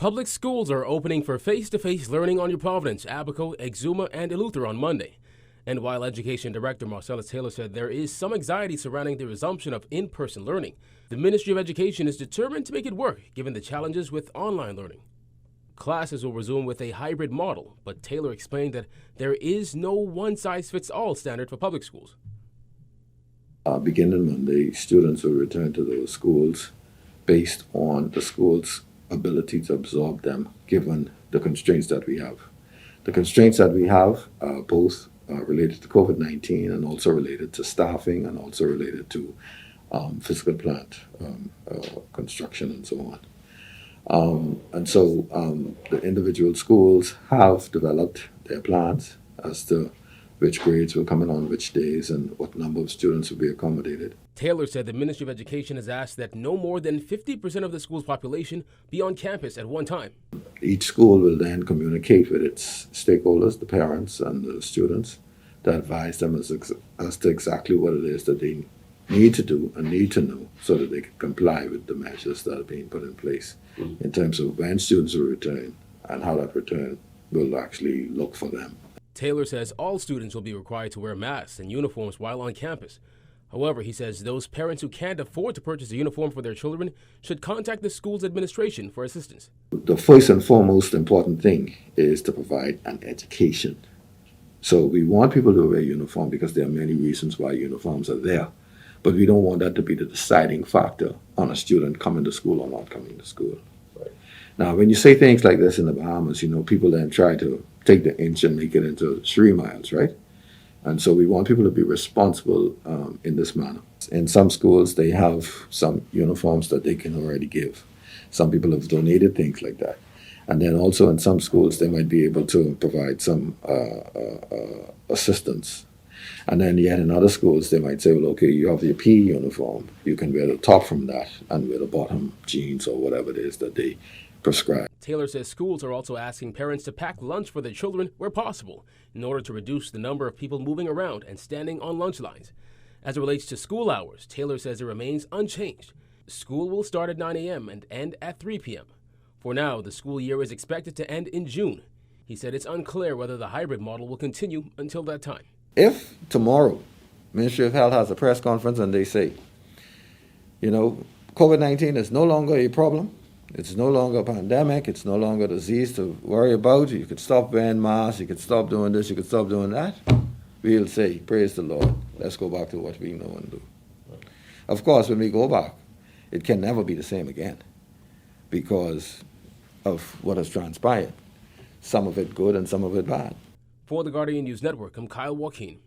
Public schools are opening for face-to-face learning on New Providence, Abaco, Exuma, and Eleuthera on Monday. And while Education Director Marcellus Taylor said there is some anxiety surrounding the resumption of in-person learning, the Ministry of Education is determined to make it work given the challenges with online learning. Classes will resume with a hybrid model, but Taylor explained that there is no one-size-fits-all standard for public schools. Beginning Monday, students will return to those schools based on the school's ability to absorb them, given the constraints that we have. The constraints that we have are both related to COVID-19 and also related to staffing and also related to physical plant construction and so on. The individual schools have developed their plans as to which grades will come in on which days and what number of students will be accommodated. Taylor said the Ministry of Education has asked that no more than 50% of the school's population be on campus at one time. Each school will then communicate with its stakeholders, the parents and the students, to advise them as to exactly what it is that they need to do and need to know so that they can comply with the measures that are being put in place in terms of when students will return and how that return will actually look for them. Taylor says all students will be required to wear masks and uniforms while on campus. However, he says those parents who can't afford to purchase a uniform for their children should contact the school's administration for assistance. The first and foremost important thing is to provide an education. So we want people to wear a uniform because there are many reasons why uniforms are there. But we don't want that to be the deciding factor on a student coming to school or not coming to school. Right. Now, when you say things like this in the Bahamas, people then try to take the inch and make it into 3 miles, right? And so we want people to be responsible in this manner. In some schools, they have some uniforms that they can already give. Some people have donated things like that. And then also in some schools, they might be able to provide some assistance. And then yet in other schools, they might say, well, okay, you have your PE uniform. You can wear the top from that and wear the bottom jeans or whatever it is that they prescribe. Taylor says schools are also asking parents to pack lunch for their children where possible in order to reduce the number of people moving around and standing on lunch lines. As it relates to school hours, Taylor says it remains unchanged. School will start at 9 a.m. and end at 3 p.m. For now, the school year is expected to end in June. He said it's unclear whether the hybrid model will continue until that time. If tomorrow Ministry of Health has a press conference and they say, COVID-19 is no longer a problem, it's no longer a pandemic, it's no longer a disease to worry about, you could stop wearing masks, you could stop doing this, you could stop doing that, we'll say, praise the Lord, let's go back to what we know and do. Of course, when we go back, it can never be the same again because of what has transpired. Some of it good and some of it bad. For the Guardian News Network, I'm Kyle Joaquin.